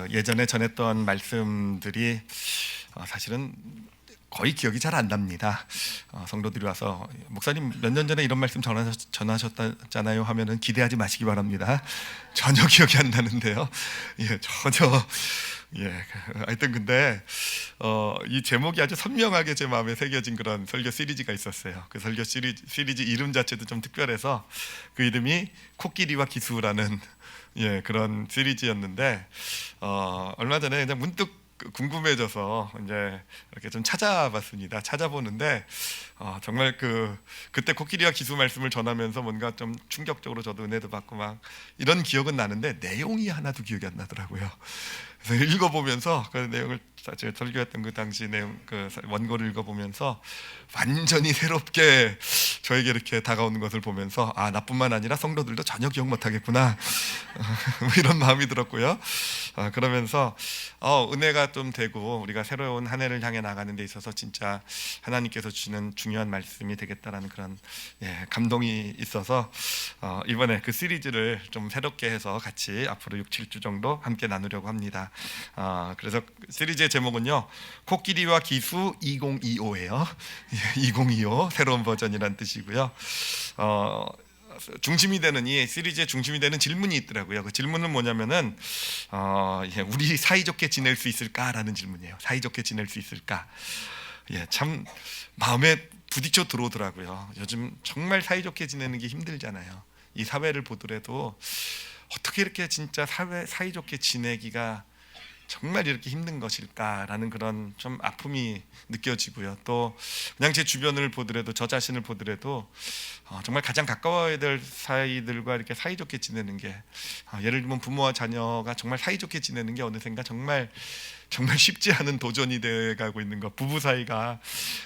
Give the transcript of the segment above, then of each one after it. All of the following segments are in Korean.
예전에 전했던 말씀들이 사실은 거의 기억이 잘 안 납니다. 성도들이 와서 목사님 몇 년 전에 이런 말씀 전하셨잖아요 하면은 기대하지 마시기 바랍니다. 전혀 기억이 안 나는데요. 전혀. 하여튼 근데 이 제목이 아주 선명하게 제 마음에 새겨진 그런 설교 시리즈가 있었어요. 그 설교 시리즈 이름 자체도 좀 특별해서 그 이름이 코끼리와 기수라는 그런 시리즈였는데 얼마 전에 그냥 문득 궁금해져서 이제 이렇게 좀 찾아봤습니다. 찾아보는데 정말 그때 코끼리와 기수 말씀을 전하면서 뭔가 좀 충격적으로 저도 은혜도 받고 막 이런 기억은 나는데 내용이 하나도 기억이 안 나더라고요. 그래서 읽어보면서 그 내용을 제가 설교했던 그 당시 내용 그 원고를 읽어보면서 완전히 새롭게 저에게 이렇게 다가오는 것을 보면서 나뿐만 아니라 성도들도 전혀 기억 못하겠구나 이런 마음이 들었고요. 그러면서 은혜가 좀 되고 우리가 새로운 한 해를 향해 나가는 데 있어서 진짜 하나님께서 주시는 중요한 말씀이 되겠다라는 그런 감동이 있어서 이번에 그 시리즈를 좀 새롭게 해서 같이 앞으로 6, 7주 정도 함께 나누려고 합니다. 그래서 시리즈의 제목은요, 코끼리와 기수 2025예요. 2025 새로운 버전이란 뜻이고요. 중심이 되는 이 시리즈의 중심이 되는 질문이 있더라고요. 그 질문은 뭐냐면은 우리 사이좋게 지낼 수 있을까라는 질문이에요. 사이좋게 지낼 수 있을까? 참 마음에 부딪혀 들어오더라고요. 요즘 정말 사이좋게 지내는 게 힘들잖아요. 이 사회를 보더라도 어떻게 이렇게 진짜 사이좋게 지내기가 정말 이렇게 힘든 것일까라는 그런 좀 아픔이 느껴지고요. 또 그냥 제 주변을 보더라도 저 자신을 보더라도 정말 가장 가까워야 될 사이들과 이렇게 사이좋게 지내는 게 예를 들면 부모와 자녀가 정말 사이좋게 지내는 게 어느샌가 정말 쉽지 않은 도전이 돼가고 있는 것. 부부 사이가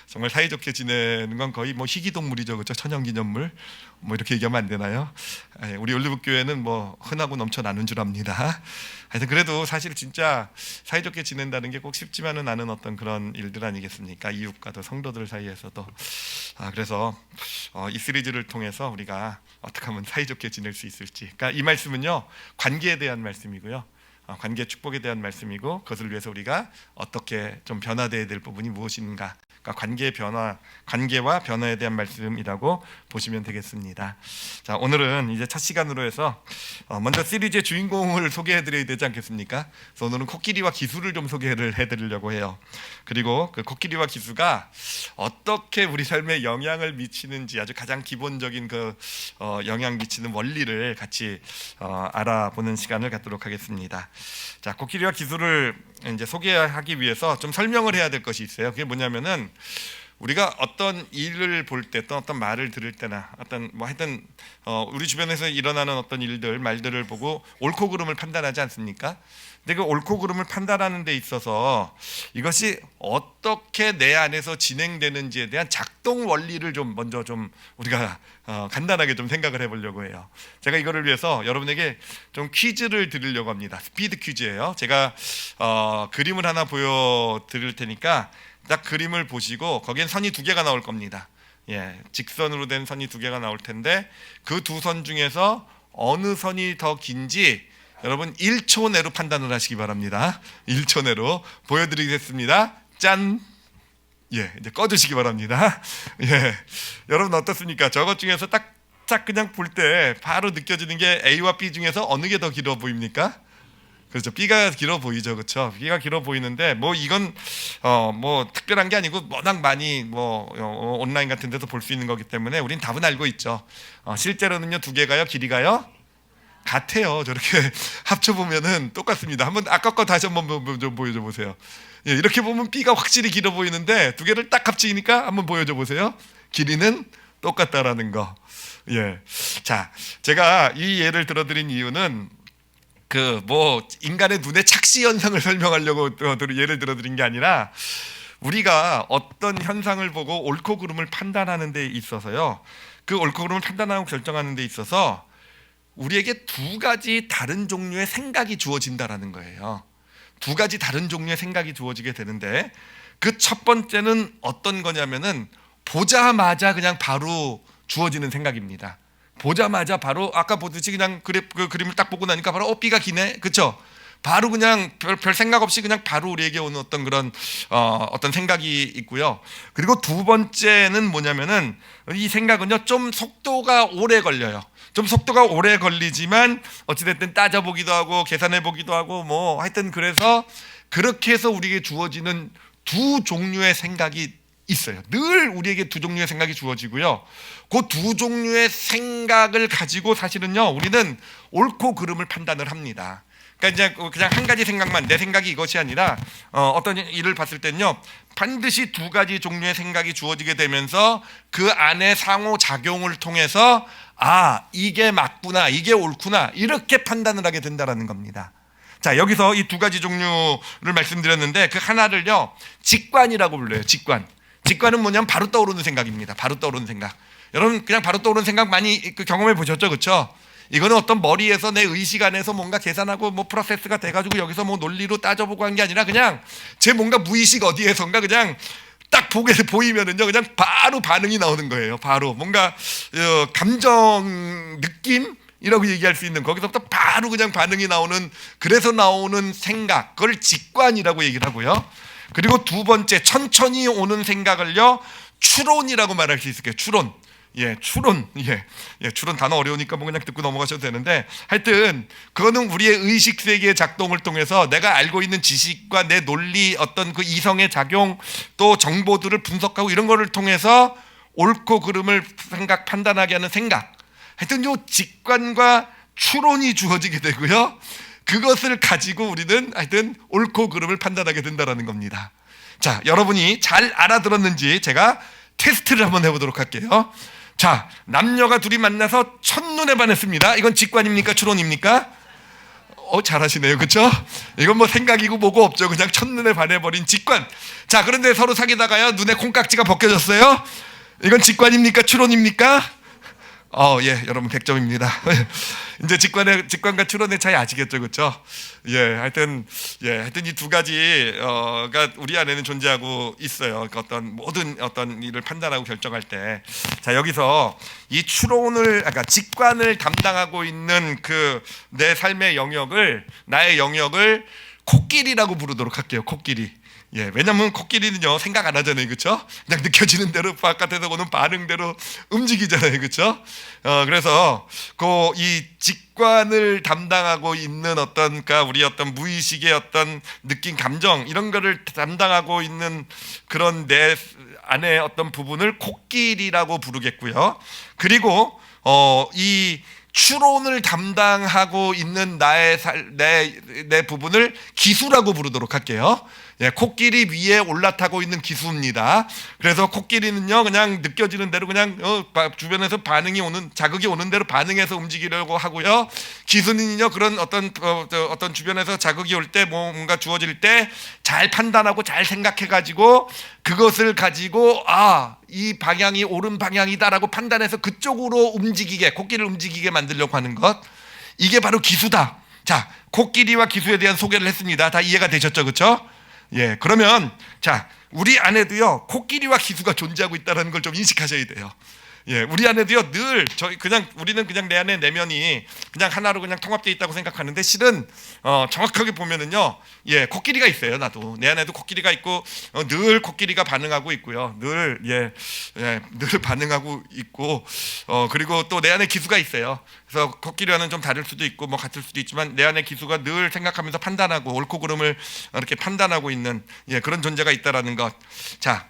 정말 사이좋게 지내는 건 거의 뭐 희귀동물이죠, 그렇죠? 천연기념물 뭐 이렇게 얘기하면 안 되나요? 우리 올리브교회는 뭐 흔하고 넘쳐나는 줄 압니다. 하여튼 그래도 사실 진짜 사이좋게 지낸다는 게 꼭 쉽지만은 않은 어떤 그런 일들 아니겠습니까? 이웃과도 성도들 사이에서도. 그래서 이 시리즈를 통해서 우리가 어떻게 하면 사이좋게 지낼 수 있을지. 그러니까 이 말씀은요, 관계에 대한 말씀이고요. 관계 축복에 대한 말씀이고, 그것을 위해서 우리가 어떻게 좀 변화되어야 될 부분이 무엇인가, 그러니까 관계와 변화에 대한 말씀이라고 보시면 되겠습니다. 자, 오늘은 이제 첫 시간으로 해서 먼저 시리즈의 주인공을 소개해드려야 되지 않겠습니까? 그래서 오늘은 코끼리와 기수를 좀 소개를 해드리려고 해요. 그리고 그 코끼리와 기수가 어떻게 우리 삶에 영향을 미치는지 아주 가장 기본적인 그 영향 미치는 원리를 같이 알아보는 시간을 갖도록 하겠습니다. 자, 코끼리와 기수를 이제 소개하기 위해서 좀 설명을 해야 될 것이 있어요. 그게 뭐냐면은 우리가 어떤 일을 볼 때, 또 어떤 말을 들을 때나 어떤 뭐 하여튼 우리 주변에서 일어나는 어떤 일들, 말들을 보고 옳고 그름을 판단하지 않습니까? 근데 그 옳고 그름을 판단하는 데 있어서 이것이 어떻게 내 안에서 진행되는지에 대한 작동 원리를 좀 먼저 좀 우리가 간단하게 좀 생각을 해보려고 해요. 제가 이거를 위해서 여러분에게 좀 퀴즈를 드리려고 합니다. 스피드 퀴즈예요. 제가 그림을 하나 보여드릴 테니까 딱 그림을 보시고 거기엔 선이 두 개가 나올 겁니다. 직선으로 된 선이 두 개가 나올 텐데 그 두 선 중에서 어느 선이 더 긴지 여러분 1초 내로 판단을 하시기 바랍니다. 1초 내로 보여드리겠습니다. 짠! 이제 꺼주시기 바랍니다. 여러분 어떻습니까? 저것 중에서 딱 그냥 볼 때 바로 느껴지는 게 A와 B 중에서 어느 게 더 길어 보입니까? 그렇죠. B가 길어 보이죠, 그렇죠? B가 길어 보이는데 뭐 이건 뭐 특별한 게 아니고 워낙 많이 뭐 온라인 같은 데서 볼 수 있는 거기 때문에 우린 답은 알고 있죠. 실제로는요, 두 개가요, 길이가요 같아요. 저렇게 합쳐보면은 똑같습니다. 한번 아까 거 다시 한번 좀 보여줘 보세요. 이렇게 보면 B가 확실히 길어 보이는데 두 개를 딱 합치니까 한번 보여줘 보세요. 길이는 똑같다라는 거. 자, 제가 이 예를 들어드린 이유는 그 뭐 인간의 눈의 착시 현상을 설명하려고 예를 들어드린 게 아니라 우리가 어떤 현상을 보고 옳고 그름을 판단하는 데 있어서요, 그 옳고 그름을 판단하고 결정하는 데 있어서 우리에게 두 가지 다른 종류의 생각이 주어진다라는 거예요. 두 가지 다른 종류의 생각이 주어지게 되는데 그 첫 번째는 어떤 거냐면은 보자마자 그냥 바로 주어지는 생각입니다. 보자마자 바로 아까 보듯이 그냥 그 그림을 딱 보고 나니까 바로 B가 기네, 그렇죠? 바로 그냥 별 생각 없이 그냥 바로 우리에게 오는 어떤 그런 어떤 생각이 있고요. 그리고 두 번째는 뭐냐면은 이 생각은요 좀 속도가 오래 걸려요. 좀 속도가 오래 걸리지만 어찌됐든 따져보기도 하고 계산해보기도 하고 뭐 하여튼 그래서 그렇게 해서 우리에게 주어지는 두 종류의 생각이 있어요. 늘 우리에게 두 종류의 생각이 주어지고요. 그 두 종류의 생각을 가지고 사실은요 우리는 옳고 그름을 판단을 합니다. 그러니까 이제 그냥 한 가지 생각만, 내 생각이 이것이 아니라 어떤 일을 봤을 때는요 반드시 두 가지 종류의 생각이 주어지게 되면서 그 안에 상호 작용을 통해서 이게 맞구나, 이게 옳구나 이렇게 판단을 하게 된다라는 겁니다. 자, 여기서 이 두 가지 종류를 말씀드렸는데 그 하나를요 직관이라고 불러요. 직관은 뭐냐면 바로 떠오르는 생각입니다. 바로 떠오르는 생각. 여러분 그냥 바로 떠오르는 생각 많이 경험해 보셨죠, 그렇죠? 이거는 어떤 머리에서 내 의식 안에서 뭔가 계산하고 뭐 프로세스가 돼가지고 여기서 뭐 논리로 따져보고 한 게 아니라 그냥 제 뭔가 무의식 어디에선가 그냥 딱 보이면은요 그냥 바로 반응이 나오는 거예요. 바로 뭔가 감정 느낌 이라고 얘기할 수 있는 거기서부터 바로 그냥 반응이 나오는, 그래서 나오는 생각, 그걸 직관이라고 얘기를 하고요. 그리고 두 번째 천천히 오는 생각을요 추론이라고 말할 수 있을게요. 추론. 추론. 추론 단어 어려우니까 뭐 그냥 듣고 넘어가셔도 되는데 하여튼 그거는 우리의 의식 세계의 작동을 통해서 내가 알고 있는 지식과 내 논리 어떤 그 이성의 작용 또 정보들을 분석하고 이런 거를 통해서 옳고 그름을 판단하게 하는 생각. 하여튼 요 직관과 추론이 주어지게 되고요. 그것을 가지고 우리는 하여튼 옳고 그름을 판단하게 된다는 겁니다. 자, 여러분이 잘 알아들었는지 제가 테스트를 한번 해보도록 할게요. 자, 남녀가 둘이 만나서 첫눈에 반했습니다. 이건 직관입니까? 추론입니까? 잘하시네요. 그렇죠? 이건 뭐 생각이고 뭐고 없죠. 그냥 첫눈에 반해버린 직관. 자, 그런데 서로 사귀다가요 눈에 콩깍지가 벗겨졌어요. 이건 직관입니까? 추론입니까? 여러분 100점입니다. 이제 직관과 추론의 차이 아시겠죠, 그렇죠? 하여튼 이 두 가지가 우리 안에는 존재하고 있어요. 그러니까 모든 일을 판단하고 결정할 때, 자 여기서 이 직관을 담당하고 있는 그 내 삶의 영역을, 나의 영역을 코끼리라고 부르도록 할게요. 코끼리. 왜냐면 코끼리는요 생각 안 하잖아요, 그렇죠? 그냥 느껴지는 대로 바깥에서 오는 반응대로 움직이잖아요, 그렇죠? 그래서 이 직관을 담당하고 있는 우리 어떤 무의식의 어떤 느낌, 감정 이런 거를 담당하고 있는 그런 내 안에 어떤 부분을 코끼리라고 부르겠고요. 그리고 이 추론을 담당하고 있는 내 부분을 기수라고 부르도록 할게요. 코끼리 위에 올라타고 있는 기수입니다. 그래서 코끼리는요 그냥 느껴지는 대로 그냥 주변에서 자극이 오는 대로 반응해서 움직이려고 하고요. 기수는요 그런 어떤 주변에서 자극이 올 때 뭔가 주어질 때 잘 판단하고 잘 생각해가지고 그것을 가지고 이 방향이 옳은 방향이다라고 판단해서 그쪽으로 코끼리를 움직이게 만들려고 하는 것, 이게 바로 기수다. 자, 코끼리와 기수에 대한 소개를 했습니다. 다 이해가 되셨죠, 그렇죠? 그러면 자 우리 안에도요 코끼리와 기수가 존재하고 있다는 걸 좀 인식하셔야 돼요. 우리 안에도요 늘 우리는 그냥 내 안에 내면이 그냥 하나로 그냥 통합되어 있다고 생각하는데 실은 정확하게 보면은요 코끼리가 있어요. 나도 내 안에도 코끼리가 있고 늘 코끼리가 반응하고 있고요. 늘 반응하고 있고 그리고 또 내 안에 기수가 있어요. 그래서 코끼리와는 좀 다를 수도 있고 뭐 같을 수도 있지만 내 안에 기수가 늘 생각하면서 판단하고 옳고 그름을 이렇게 판단하고 있는 그런 존재가 있다라는 것. 자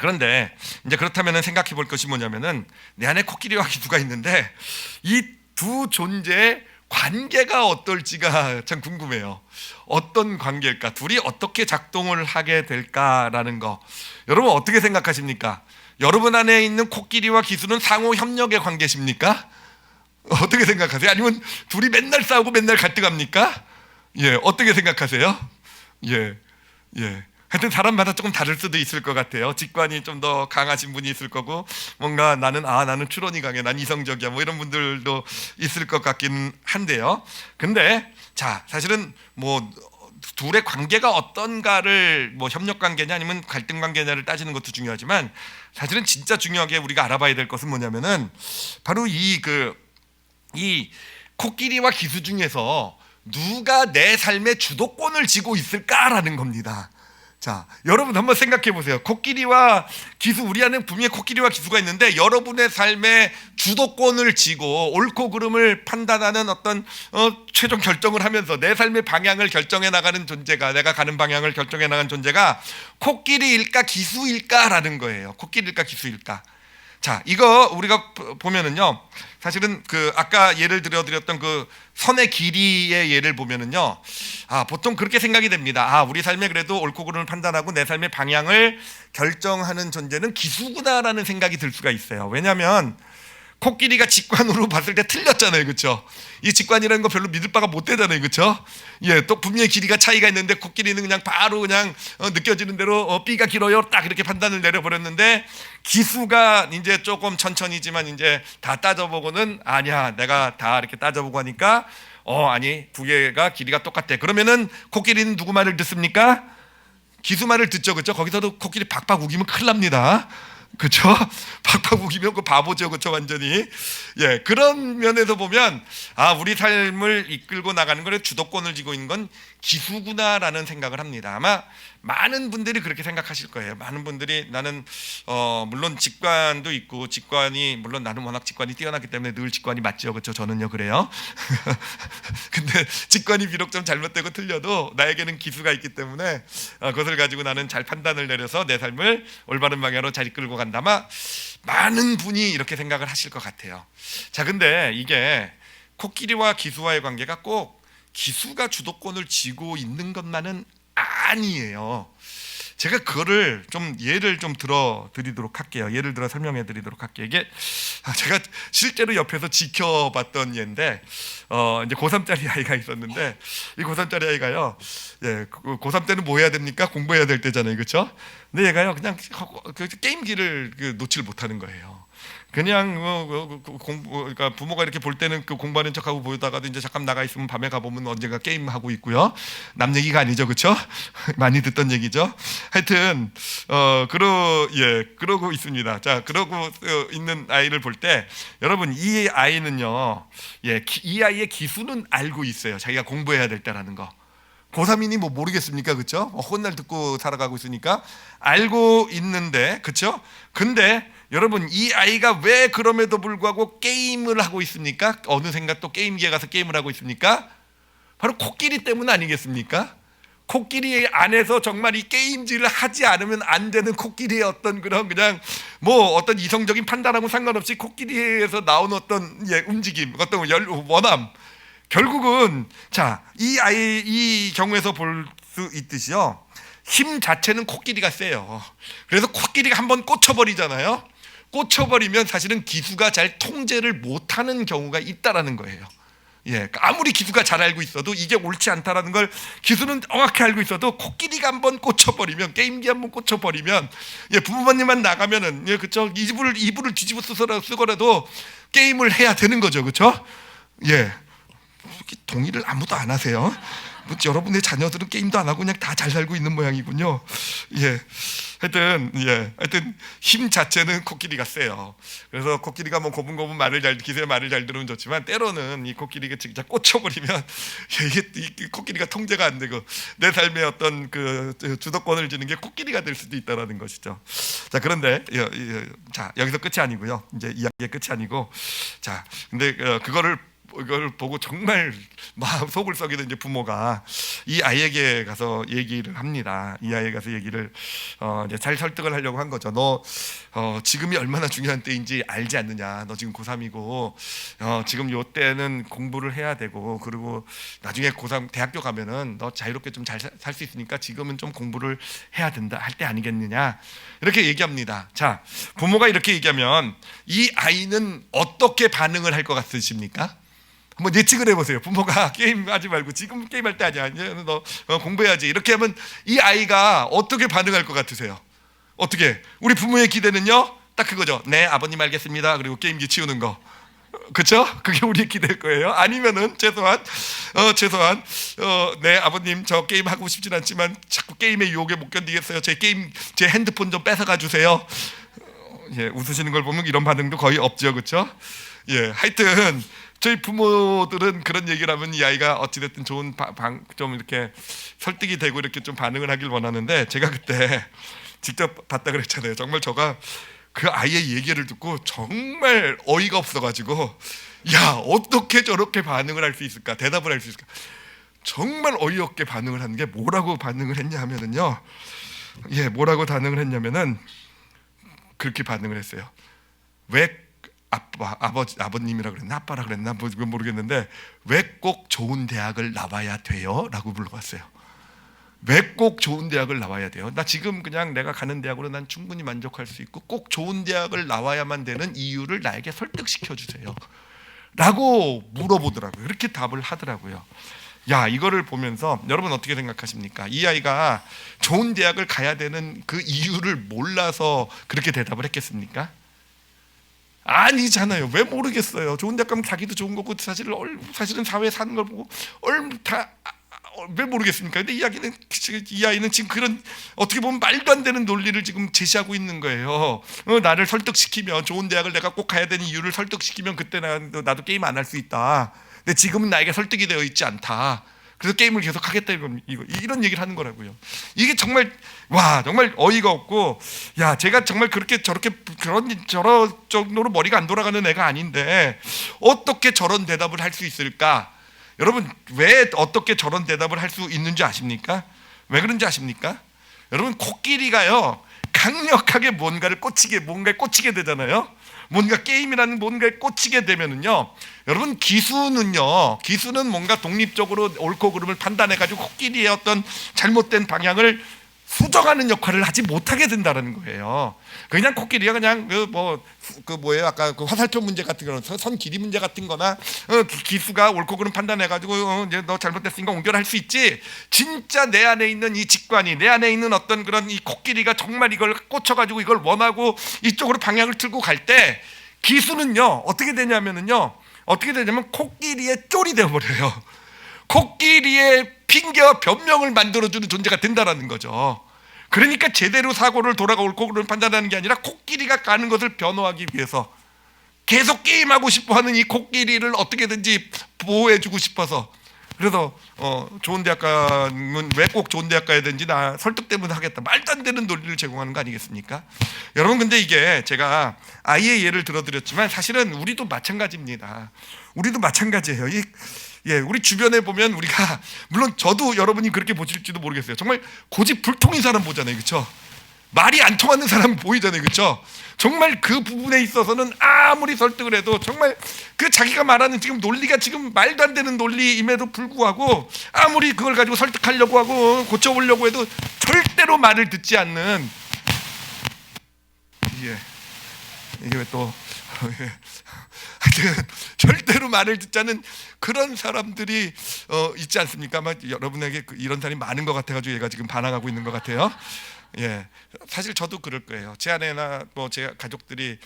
그런데 이제 그렇다면 생각해 볼 것이 뭐냐면은 내 안에 코끼리와 기수가 있는데 이 두 존재의 관계가 어떨지가 참 궁금해요. 어떤 관계일까? 둘이 어떻게 작동을 하게 될까라는 거. 여러분 어떻게 생각하십니까? 여러분 안에 있는 코끼리와 기수는 상호 협력의 관계십니까? 어떻게 생각하세요? 아니면 둘이 맨날 싸우고 맨날 갈등합니까? 어떻게 생각하세요? 하여튼 사람마다 조금 다를 수도 있을 것 같아요. 직관이 좀 더 강하신 분이 있을 거고 뭔가 나는 추론이 강해, 난 이성적이야 뭐 이런 분들도 있을 것 같긴 한데요. 근데 자 사실은 뭐 둘의 관계가 어떤가를 뭐 협력 관계냐 아니면 갈등 관계냐를 따지는 것도 중요하지만 사실은 진짜 중요하게 우리가 알아봐야 될 것은 뭐냐면은 바로 이 코끼리와 기수 중에서 누가 내 삶의 주도권을 쥐고 있을까라는 겁니다. 자, 여러분 한번 생각해 보세요. 코끼리와 기수, 우리 안에 분명히 코끼리와 기수가 있는데 여러분의 삶의 주도권을 쥐고 옳고 그름을 판단하는 어떤 최종 결정을 하면서 내 삶의 방향을 결정해 나가는 존재가, 내가 가는 방향을 결정해 나가는 존재가 코끼리일까 기수일까라는 거예요. 코끼리일까 기수일까. 자, 이거 우리가 보면은요, 사실은 그 아까 예를 들어드렸던 그 선의 길이의 예를 보면은요, 보통 그렇게 생각이 됩니다. 우리 삶에 그래도 옳고 그름을 판단하고 내 삶의 방향을 결정하는 존재는 기수구나라는 생각이 들 수가 있어요. 왜냐하면 코끼리가 직관으로 봤을 때 틀렸잖아요, 그렇죠? 이 직관이라는 거 별로 믿을 바가 못 되잖아요, 그렇죠? 예, 또 분명히 길이가 차이가 있는데 코끼리는 그냥 바로 그냥 느껴지는 대로 B가 길어요, 딱 이렇게 판단을 내려버렸는데 기수가 이제 조금 천천히지만 이제 다 따져보고는 아니야, 내가 다 이렇게 따져보고 하니까 아니 두 개가 길이가 똑같대. 그러면은 코끼리는 누구 말을 듣습니까? 기수 말을 듣죠, 그렇죠? 거기서도 코끼리 박박 우기면 큰일 납니다. 그렇죠? 박박 우기면 그 바보죠, 그렇죠? 완전히. 예, 그런 면에서 보면 우리 삶을 이끌고 나가는 거에 주도권을 쥐고 있는 건 기수구나라는 생각을 합니다. 아마 많은 분들이 그렇게 생각하실 거예요. 많은 분들이 나는 물론 직관도 있고 직관이 물론 나는 워낙 직관이 뛰어나기 때문에 늘 직관이 맞죠, 그렇죠? 저는요 그래요. 근데 직관이 비록 좀 잘못되고 틀려도 나에게는 기수가 있기 때문에 그것을 가지고 나는 잘 판단을 내려서 내 삶을 올바른 방향으로 잘 이끌고 간다. 아마 많은 분이 이렇게 생각을 하실 것 같아요. 자, 근데 이게 코끼리와 기수와의 관계가 꼭 기수가 주도권을 쥐고 있는 것만은 아니에요. 제가 그거를 좀 예를 좀 들어드리도록 할게요. 예를 들어 설명해 드리도록 할게요. 이게 제가 실제로 옆에서 지켜봤던 예인데 이제 고3짜리 아이가 있었는데 이 고3짜리 아이가요, 예, 고3 때는 뭐 해야 됩니까? 공부해야 될 때잖아요, 그렇죠? 근데 얘가요 그냥 게임기를 놓지를 못하는 거예요. 그냥 그러니까 부모가 이렇게 볼 때는 그 공부하는 척하고 보다가도 이제 잠깐 나가 있으면 밤에 가보면 언젠가 게임 하고 있고요. 남 얘기가 아니죠, 그렇죠? 많이 듣던 얘기죠. 하여튼 그러고 있습니다. 자, 그러고 있는 아이를 볼 때 여러분 이 아이는요, 이 아이의 기수는 알고 있어요. 자기가 공부해야 될 때라는 거. 고3이니 뭐 모르겠습니까, 그렇죠? 혼날 듣고 살아가고 있으니까 알고 있는데, 그렇죠? 근데 여러분 이 아이가 왜 그럼에도 불구하고 게임을 하고 있습니까? 어느샌가 또 게임기에 가서 게임을 하고 있습니까? 바로 코끼리 때문 아니겠습니까? 코끼리 안에서 정말 이 게임질을 하지 않으면 안 되는 코끼리의 어떤 그냥 뭐 어떤 이성적인 판단하고 상관없이 코끼리에서 나온 어떤 움직임, 어떤 원함, 결국은 자, 이 경우에서 볼 수 있듯이요, 힘 자체는 코끼리가 세요. 그래서 코끼리가 한번 꽂혀버리잖아요. 꽂혀버리면 사실은 기수가 잘 통제를 못하는 경우가 있다라는 거예요. 예, 아무리 기수가 잘 알고 있어도 이게 옳지 않다라는 걸 기수는 정확히 알고 있어도 코끼리가 한번 꽂혀버리면, 게임기 한번 꽂혀버리면, 부모님만 나가면은, 그렇죠? 이불을 뒤집어 쓰더라도 게임을 해야 되는 거죠, 그렇죠? 예, 동의를 아무도 안 하세요. 여러분의 자녀들은 게임도 안 하고 그냥 다 잘 살고 있는 모양이군요. 예, 하여튼 힘 자체는 코끼리가 세요. 그래서 코끼리가 뭐 고분고분 기수의 말을 잘 들으면 좋지만 때로는 이 코끼리가 진짜 꽂혀버리면 이게 코끼리가 통제가 안 되고 내 삶의 어떤 그 주도권을 주는 게 코끼리가 될 수도 있다라는 것이죠. 자, 그런데 자, 여기서 끝이 아니고요. 이제 이야기의 끝이 아니고, 자, 근데 이걸 보고 정말 속을 썩이던 이제 부모가 이 아이에게 가서 얘기를 합니다. 이 아이에 가서 얘기를 이제 잘 설득을 하려고 한 거죠. 너 지금이 얼마나 중요한 때인지 알지 않느냐? 너 지금 고3이고 지금 요 때는 공부를 해야 되고, 그리고 나중에 고3 대학교 가면은 너 자유롭게 좀 잘 살 수 있으니까 지금은 좀 공부를 해야 된다 할 때 아니겠느냐? 이렇게 얘기합니다. 자, 부모가 이렇게 얘기하면 이 아이는 어떻게 반응을 할 것 같으십니까? 한번 예측을 해보세요. 부모가 게임하지 말고 지금 게임할 때 아니야, 너 공부해야지, 이렇게 하면 이 아이가 어떻게 반응할 것 같으세요? 어떻게? 우리 부모의 기대는요, 딱 그거죠. 네, 아버님 알겠습니다. 그리고 게임기 치우는 거, 그렇죠? 그게 우리의 기대일 거예요. 아니면은 최소한 네, 아버님 저 게임 하고 싶진 않지만 자꾸 게임의 유혹에 못 견디겠어요. 제 핸드폰 좀 뺏어가 주세요. 웃으시는 걸 보면 이런 반응도 거의 없죠, 그렇죠? 하여튼 저희 부모들은 그런 얘기를 하면 이 아이가 어찌됐든 좋은 좀 이렇게 설득이 되고 이렇게 좀 반응을 하길 원하는데, 제가 그때 직접 봤다 그랬잖아요. 정말 제가 그 아이의 얘기를 듣고 정말 어이가 없어가지고, 야, 어떻게 저렇게 반응을 할 수 있을까, 대답을 할 수 있을까, 정말 어이없게 반응을 하는 게, 뭐라고 반응을 했냐 하면은요, 뭐라고 반응을 했냐면은 그렇게 반응을 했어요. 왜 아버님이라 그랬나 아빠라 그랬나 모르겠는데, 왜 꼭 좋은 대학을 나와야 돼요? 라고 물어봤어요. 왜 꼭 좋은 대학을 나와야 돼요? 나 지금 그냥 내가 가는 대학으로 난 충분히 만족할 수 있고, 꼭 좋은 대학을 나와야만 되는 이유를 나에게 설득시켜 주세요 라고 물어보더라고요. 그렇게 답을 하더라고요. 야, 이거를 보면서 여러분 어떻게 생각하십니까? 이 아이가 좋은 대학을 가야 되는 그 이유를 몰라서 그렇게 대답을 했겠습니까? 아니잖아요. 왜 모르겠어요. 좋은 대학 가면 자기도 좋은 거고, 사실은 사회에 사는 걸 보고 왜 모르겠습니까? 근데 이 아이는 지금 그런, 어떻게 보면 말도 안 되는 논리를 지금 제시하고 있는 거예요. 나를 설득시키면, 좋은 대학을 내가 꼭 가야 되는 이유를 설득시키면 그때 나도 게임 안 할 수 있다. 근데 지금은 나에게 설득이 되어 있지 않다. 그래서 게임을 계속 하겠다, 이런 얘기를 하는 거라고요. 이게 정말 정말 어이가 없고, 야, 제가 정말 그렇게 저렇게 저런 정도로 머리가 안 돌아가는 애가 아닌데 어떻게 저런 대답을 할 수 있을까? 여러분, 왜 어떻게 저런 대답을 할 수 있는지 아십니까? 왜 그런지 아십니까? 여러분, 코끼리가요, 강력하게 뭔가에 꽂히게 되잖아요. 뭔가 게임이라는 뭔가에 꽂히게 되면은요, 여러분, 기수는 뭔가 독립적으로 옳고 그름을 판단해가지고 코끼리의 어떤 잘못된 방향을 수정하는 역할을 하지 못하게 된다는 거예요. 그냥 코끼리가 그냥 아까 그 화살표 문제 같은 거는 선 길이 문제 같은 거나 기수가 옳고 그름 판단해가지고 이제 너 잘못됐으니까 옮겨라 할 수 있지, 진짜 내 안에 있는 이 직관이, 내 안에 있는 어떤 그런 이 코끼리가 정말 이걸 꽂혀가지고 이걸 원하고 이쪽으로 방향을 틀고 갈 때, 기수는요 어떻게 되냐면 코끼리의 쫄이 되어버려요. 코끼리의 핑계와 변명을 만들어주는 존재가 된다는 거죠. 그러니까 제대로 사고를 옳고 그름을 판단하는 게 아니라, 코끼리가 가는 것을 변호하기 위해서 계속 게임하고 싶어하는 이 코끼리를 어떻게든지 보호해주고 싶어서, 그래서 좋은 대학 가면 왜 꼭 좋은 대학 가야 되는지 나 설득 때문에 하겠다, 말도 안 되는 논리를 제공하는 거 아니겠습니까? 여러분, 근데 이게 제가 아이의 예를 들어드렸지만 사실은 우리도 마찬가지입니다. 우리도 마찬가지예요. 우리 주변에 보면, 우리가, 물론 저도 여러분이 그렇게 보실지도 모르겠어요. 정말 고집불통인 사람 보잖아요, 그렇죠? 말이 안 통하는 사람 보이잖아요, 그렇죠? 정말 그 부분에 있어서는 아무리 설득을 해도 정말 그 자기가 말하는 지금 논리가 지금 말도 안 되는 논리임에도 불구하고, 아무리 그걸 가지고 설득하려고 하고 고쳐보려고 해도 절대로 말을 듣지 않는, 이게 왜 또 하여튼 절대로 말을 듣지 않는 그런 사람들이 있지 않습니까? 아마 여러분에게 이런 사람이 많은 것 같아가지고 얘가 지금 반항하고 있는 것 같아요. 사실 저도 그럴 거예요. 제 아내나 제 가족들이,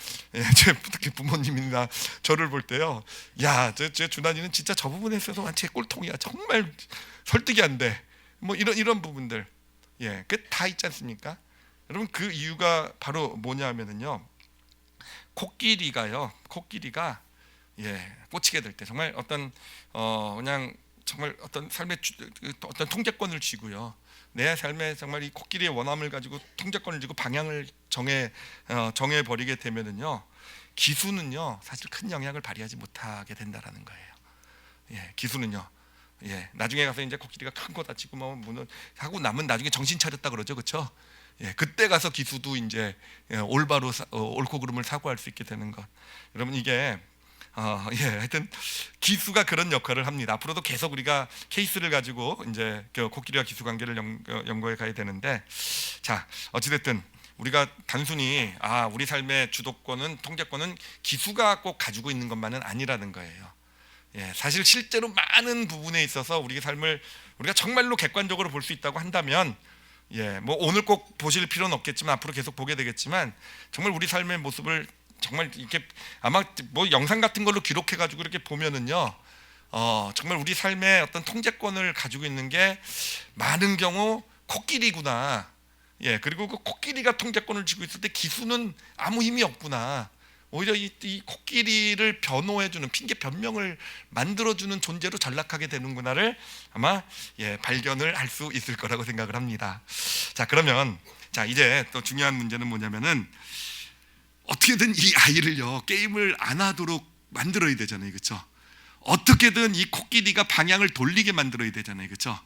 제 특히 부모님이나 저를 볼 때요, 야, 제 준환이는 진짜 저 부분에 있어서 완전 꼴통이야, 정말 설득이 안 돼, 이런 부분들, 그 다 있지 않습니까? 여러분, 그 이유가 바로 뭐냐면은요, 코끼리가 꽂히게 될 때 정말 그냥 정말 어떤 삶의 어떤 통제권을 쥐고요, 내 삶에 정말 이 코끼리의 원함을 가지고 통제권을 쥐고 방향을 정해 버리게 되면은요, 기수는요 사실 큰 영향을 발휘하지 못하게 된다라는 거예요. 기수는요, 나중에 가서 이제 코끼리가 큰 거 다치고 하고 나면 나중에 정신 차렸다 그러죠, 그렇죠? 그때 가서 기수도 이제 올바로 옳고 그름을 사고할 수 있게 되는 것. 여러분, 이게 하여튼 기수가 그런 역할을 합니다. 앞으로도 계속 우리가 케이스를 가지고 이제 코끼리와 기수 관계를 연구해 가야 되는데, 자, 어찌됐든 우리가 단순히 우리 삶의 주도권은, 통제권은 기수가 꼭 가지고 있는 것만은 아니라는 거예요. 사실 실제로 많은 부분에 있어서 우리의 삶을 우리가 정말로 객관적으로 볼 수 있다고 한다면, 오늘 꼭 보실 필요는 없겠지만 앞으로 계속 보게 되겠지만, 정말 우리 삶의 모습을 정말 이렇게 아마 영상 같은 걸로 기록해가지고 이렇게 보면은요, 정말 우리 삶의 어떤 통제권을 가지고 있는 게 많은 경우 코끼리구나. 그리고 그 코끼리가 통제권을 쥐고 있을 때 기수는 아무 힘이 없구나. 오히려 이 코끼리를 변호해주는, 핑계 변명을 만들어주는 존재로 전락하게 되는구나를 아마 발견을 할 수 있을 거라고 생각을 합니다. 자, 그러면 이제 또 중요한 문제는 뭐냐면은 어떻게든 이 아이를요 게임을 안 하도록 만들어야 되잖아요, 그렇죠? 어떻게든 이 코끼리가 방향을 돌리게 만들어야 되잖아요, 그렇죠?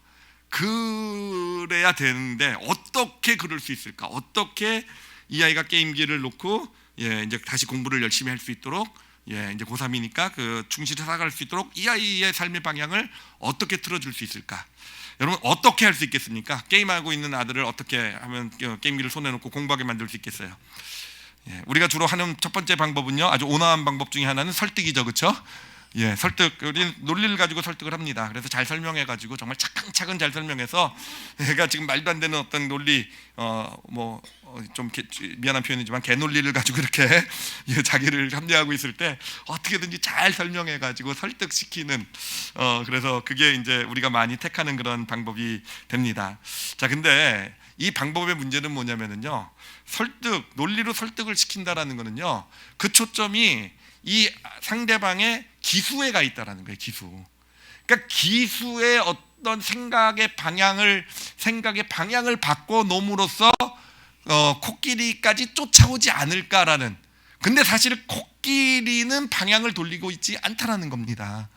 그래야 되는데 어떻게 그럴 수 있을까? 어떻게 이 아이가 게임기를 놓고 이제 다시 공부를 열심히 할 수 있도록 이제 고3이니까 그 충실히 살아갈 수 있도록 이 아이의 삶의 방향을 어떻게 틀어줄 수 있을까? 여러분 어떻게 할 수 있겠습니까? 게임하고 있는 아들을 어떻게 하면 게임기를 손에 놓고 공부하게 만들 수 있겠어요? 우리가 주로 하는 첫 번째 방법은요, 아주 온화한 방법 중에 하나는 설득이죠, 그렇죠? 설득, 우리 논리를 가지고 설득을 합니다. 그래서 잘 설명해가지고 정말 차근차근 잘 설명해서 얘가 지금 말도 안 되는 어떤 논리, 좀 미안한 표현이지만 개논리를 가지고 이렇게 자기를 합리화하고 있을 때 어떻게든지 잘 설명해가지고 설득시키는, 그래서 그게 이제 우리가 많이 택하는 그런 방법이 됩니다. 자, 근데 이 방법의 문제는 뭐냐면은요, 논리로 설득을 시킨다라는 거는요, 그 초점이 이 상대방의 기수에 가 있다라는 거예요. 기수. 그러니까 기수의 어떤 생각의 방향을 바꿔 놓음으로써 코끼리까지 쫓아오지 않을까라는. 근데 사실 코끼리는 방향을 돌리고 있지 않다라는 겁니다.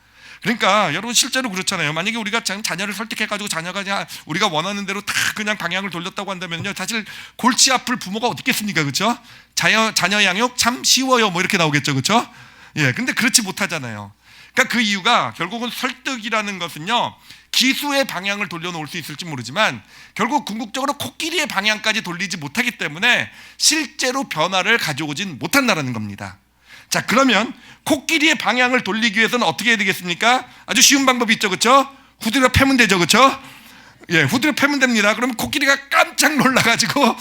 그러니까 여러분 실제로 그렇잖아요. 만약에 우리가 자녀를 설득해가지고 자녀가 그냥 우리가 원하는 대로 다 그냥 방향을 돌렸다고 한다면요, 사실 골치 아플 부모가 어디 있겠습니까, 그렇죠? 자녀 양육 참 쉬워요, 뭐 이렇게 나오겠죠, 그렇죠? 근데 그렇지 못하잖아요. 그러니까 그 이유가 결국은 설득이라는 것은요, 기수의 방향을 돌려놓을 수 있을지 모르지만 결국 궁극적으로 코끼리의 방향까지 돌리지 못하기 때문에 실제로 변화를 가져오진 못한다는 겁니다. 자, 그러면 코끼리의 방향을 돌리기 위해서는 어떻게 해야 되겠습니까? 아주 쉬운 방법이 있죠, 그렇죠? 후드려 패면 되죠, 그렇죠? 후드려 패면 됩니다. 그러면 코끼리가 깜짝 놀라가지고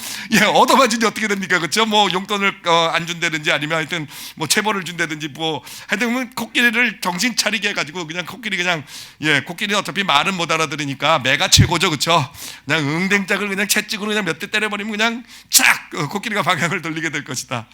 얻어맞으니 어떻게 됩니까, 그렇죠? 뭐 용돈을 안 준다든지 아니면 하여튼 뭐 체벌을 준다든지 뭐 하여튼 코끼리를 정신 차리게 해가지고 그냥 코끼리는 어차피 말은 못 알아들으니까 매가 최고죠, 그렇죠? 그냥 응댕짝을 그냥 채찍으로 그냥 몇 대 때려버리면 그냥 착 코끼리가 방향을 돌리게 될 것이다.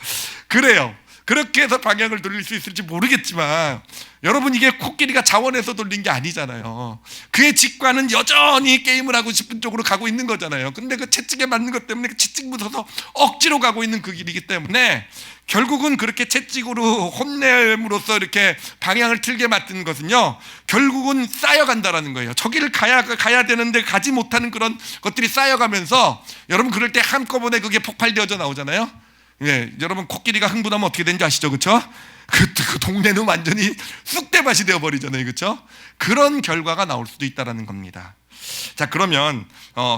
그래요. 그렇게 해서 방향을 돌릴 수 있을지 모르겠지만 여러분, 이게 코끼리가 자원해서 돌린 게 아니잖아요. 그의 직관은 여전히 게임을 하고 싶은 쪽으로 가고 있는 거잖아요. 근데 그 채찍에 맞는 것 때문에 그 채찍 묻어서 억지로 가고 있는 그 길이기 때문에 결국은 그렇게 채찍으로 혼냄으로써 이렇게 방향을 틀게 만든 것은요, 결국은 쌓여간다라는 거예요. 저기를 가야 되는데 가지 못하는 그런 것들이 쌓여가면서 여러분 그럴 때 한꺼번에 그게 폭발되어져 나오잖아요. 여러분 코끼리가 흥분하면 어떻게 되는지 아시죠, 그렇죠? 그 동네는 완전히 쑥대밭이 되어버리잖아요, 그렇죠? 그런 결과가 나올 수도 있다라는 겁니다. 자, 그러면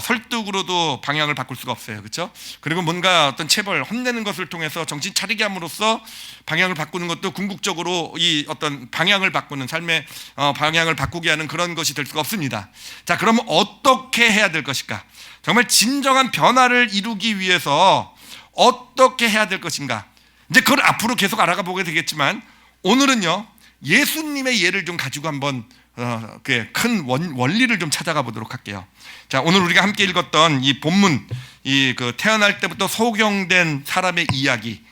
설득으로도 방향을 바꿀 수가 없어요, 그렇죠? 그리고 뭔가 어떤 체벌, 혼내는 것을 통해서 정신 차리게 함으로써 방향을 바꾸는 것도 궁극적으로 이 어떤 방향을 바꾸는 삶의 방향을 바꾸게 하는 그런 것이 될 수가 없습니다. 자, 그러면 어떻게 해야 될 것일까? 정말 진정한 변화를 이루기 위해서 어떻게 해야 될 것인가? 이제 그걸 앞으로 계속 알아가 보게 되겠지만 오늘은요, 예수님의 예를 좀 가지고 한번 큰 원리를 좀 찾아가 보도록 할게요. 자, 오늘 우리가 함께 읽었던 이 본문, 그 태어날 때부터 소경된 사람의 이야기,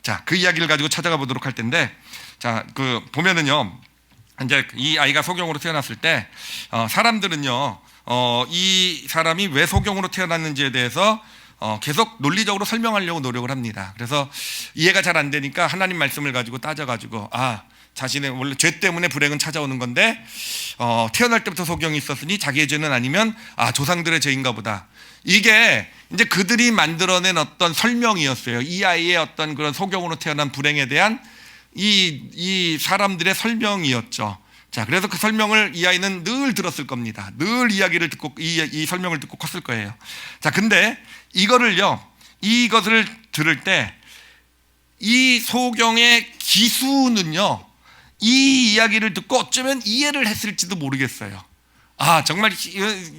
자, 그 이야기를 가지고 찾아가 보도록 할 텐데, 자, 그 보면은요, 이제 이 아이가 소경으로 태어났을 때 사람들은요, 이 사람이 왜 소경으로 태어났는지에 대해서 계속 논리적으로 설명하려고 노력을 합니다. 그래서 이해가 잘 안 되니까 하나님 말씀을 가지고 따져가지고 자신의 원래 죄 때문에 불행은 찾아오는 건데 태어날 때부터 소경이 있었으니 자기의 죄는 아니면 조상들의 죄인가 보다. 이게 이제 그들이 만들어낸 어떤 설명이었어요. 이 아이의 어떤 그런 소경으로 태어난 불행에 대한 이 사람들의 설명이었죠. 자, 그래서 그 설명을 이 아이는 늘 들었을 겁니다. 늘 이야기를 듣고 이 설명을 듣고 컸을 거예요. 자, 근데 이것을 들을 때 이 소경의 기수는요, 이 이야기를 듣고 어쩌면 이해를 했을지도 모르겠어요. 정말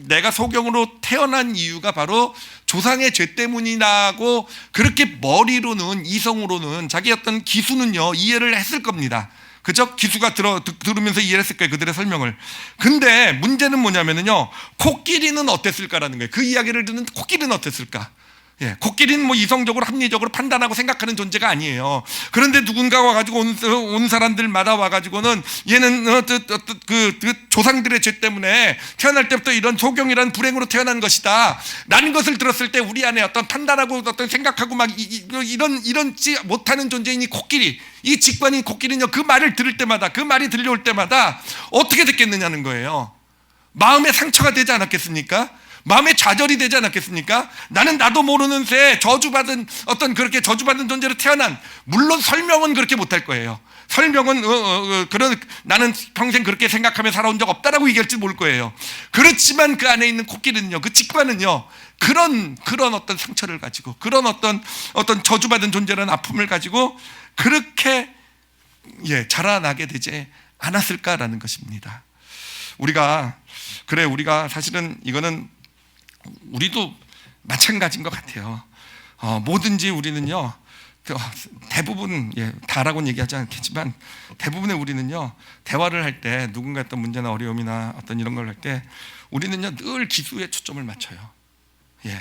내가 소경으로 태어난 이유가 바로 조상의 죄 때문이라고 그렇게 머리로는, 이성으로는 자기 어떤 기수는요 이해를 했을 겁니다. 그죠? 기수가 들으면서 이해를 했을 거예요, 그들의 설명을. 근데 문제는 뭐냐면요, 코끼리는 어땠을까라는 거예요. 그 이야기를 듣는 코끼리는 어땠을까? 예, 코끼리는 뭐 이성적으로 합리적으로 판단하고 생각하는 존재가 아니에요. 그런데 누군가가 와가지고 온 사람들마다 와가지고는 얘는 그 조상들의 죄 때문에 태어날 때부터 이런 소경이라는 불행으로 태어난 것이다 라는 것을 들었을 때 우리 안에 어떤 판단하고 어떤 생각하고 막 이런지 못하는 존재인 이 코끼리, 이 직관인 코끼리는요, 그 말을 들을 때마다, 그 말이 들려올 때마다 어떻게 됐겠느냐는 거예요. 마음에 상처가 되지 않았겠습니까? 마음에 좌절이 되지 않았겠습니까? 나는 나도 모르는 새 저주받은 어떤 그렇게 저주받은 존재로 태어난, 물론 설명은 그렇게 못할 거예요. 설명은 그런 나는 평생 그렇게 생각하며 살아온 적 없다라고 얘기할지 모를 거예요. 그렇지만 그 안에 있는 코끼리는요, 그 직관은요, 그런 어떤 상처를 가지고, 그런 어떤 저주받은 존재라는 아픔을 가지고 그렇게 자라나게 되지 않았을까라는 것입니다. 우리가 사실은 이거는 우리도 마찬가지인 것 같아요. 뭐든지 우리는요, 대부분, 다라고는 얘기하지 않겠지만 대부분의 우리는요, 대화를 할 때 누군가 어떤 문제나 어려움이나 어떤 이런 걸 할 때 우리는요, 늘 기수에 초점을 맞춰요.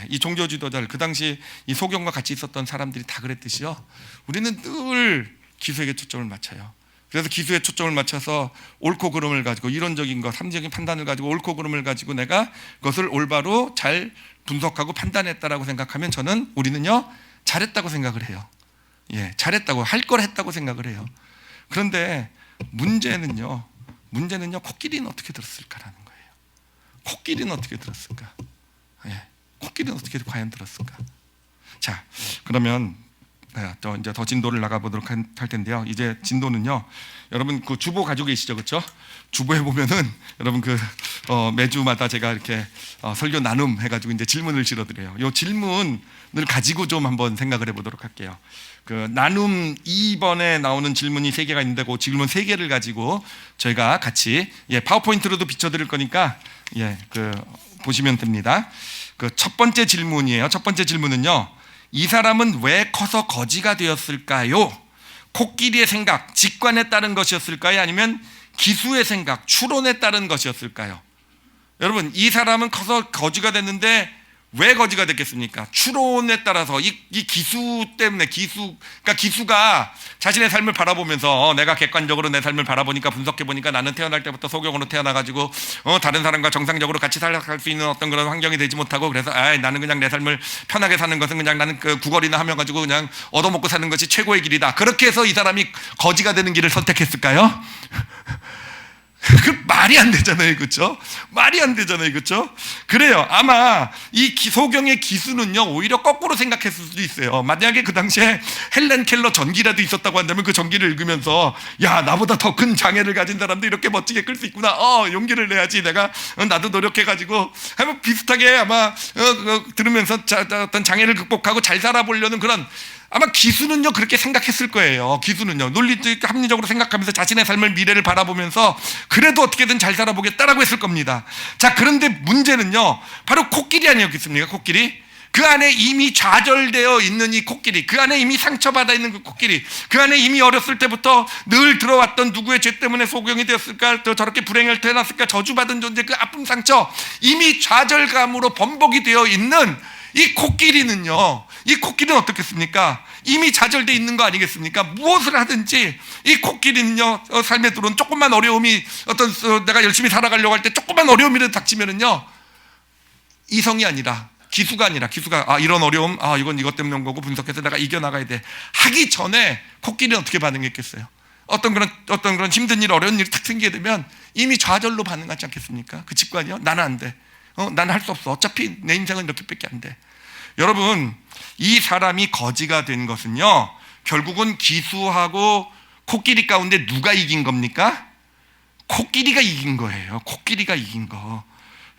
이 종교 지도자들, 그 당시 이 소경과 같이 있었던 사람들이 다 그랬듯이요, 우리는 늘 기수에게 초점을 맞춰요. 그래서 기수에 초점을 맞춰서 옳고 그름을 가지고, 이론적인 것, 합리적인 판단을 가지고 옳고 그름을 가지고 내가 그것을 올바로 잘 분석하고 판단했다라고 생각하면 우리는요, 잘했다고 생각을 해요. 잘했다고, 할 걸 했다고 생각을 해요. 그런데 문제는요, 코끼리는 어떻게 들었을까라는 거예요. 코끼리는 어떻게 들었을까? 코끼리는 어떻게 과연 들었을까? 자, 그러면 이제 더 진도를 나가보도록 할 텐데요. 이제 진도는요, 여러분 그 주보 가지고 계시죠, 그렇죠? 주보에 보면은 여러분 매주마다 제가 이렇게 설교 나눔 해가지고 이제 질문을 실어드려요. 이 질문을 가지고 좀 한번 생각을 해보도록 할게요. 그 나눔 2번에 나오는 질문이 3개가 있는데 그 질문 3개를 가지고 저희가 같이 파워포인트로도 비춰드릴 거니까 보시면 됩니다. 그 첫 번째 질문이에요. 첫 번째 질문은요, 이 사람은 왜 커서 거지가 되었을까요? 코끼리의 생각, 직관에 따른 것이었을까요? 아니면 기수의 생각, 추론에 따른 것이었을까요? 여러분, 이 사람은 커서 거지가 됐는데 왜 거지가 됐겠습니까? 추론에 따라서 이 기수 때문에, 그러니까 기수가 자신의 삶을 바라보면서 내가 객관적으로 내 삶을 바라보니까, 분석해보니까 나는 태어날 때부터 소경으로 태어나가지고 다른 사람과 정상적으로 같이 살아갈 수 있는 어떤 그런 환경이 되지 못하고, 그래서 나는 그냥 내 삶을 편하게 사는 것은 그냥 나는 그 구걸이나 하며 가지고 그냥 얻어먹고 사는 것이 최고의 길이다. 그렇게 해서 이 사람이 거지가 되는 길을 선택했을까요? 그 말이 안 되잖아요, 그렇죠? 말이 안 되잖아요, 그렇죠? 그래요. 아마 이 소경의 기수는요, 오히려 거꾸로 생각했을 수도 있어요. 만약에 그 당시에 헬렌 켈러 전기라도 있었다고 한다면 그 전기를 읽으면서, 야, 나보다 더 큰 장애를 가진 사람도 이렇게 멋지게 끌 수 있구나. 용기를 내야지. 내가 나도 노력해가지고 아마 비슷하게 아마 들으면서 어떤 장애를 극복하고 잘 살아보려는 그런, 아마 기수는요 그렇게 생각했을 거예요. 기수는요 논리적 합리적으로 생각하면서 자신의 삶을, 미래를 바라보면서 그래도 어떻게든 잘 살아보겠다라고 했을 겁니다. 자, 그런데 문제는요, 바로 코끼리 아니었겠습니까? 코끼리. 그 안에 이미 좌절되어 있는 이 코끼리, 그 안에 이미 상처받아 있는 그 코끼리, 그 안에 이미 어렸을 때부터 늘 들어왔던 누구의 죄 때문에 소경이 되었을까, 또 저렇게 불행을 태어났을까, 저주받은 존재, 그 아픔, 상처, 이미 좌절감으로 범벅이 되어 있는 이 코끼리는요, 이 코끼리는 어떻겠습니까? 이미 좌절되어 있는 거 아니겠습니까? 무엇을 하든지 이 코끼리는요, 삶에 들어온 조금만 어려움이, 내가 열심히 살아가려고 할 때 조금만 어려움이라도 닥치면은요, 이성이 아니라, 기수가 이런 어려움, 이건 이것 때문에 온 거고 분석해서 내가 이겨나가야 돼 하기 전에 코끼리는 어떻게 반응했겠어요? 어떤 그런 힘든 일, 어려운 일이 탁 생기게 되면 이미 좌절로 반응하지 않겠습니까? 그 직관이요? 나는 안 돼. 나는 할 수 없어. 어차피 내 인생은 이렇게밖에 안 돼. 여러분, 이 사람이 거지가 된 것은요, 결국은 기수하고 코끼리 가운데 누가 이긴 겁니까? 코끼리가 이긴 거예요. 코끼리가 이긴 거.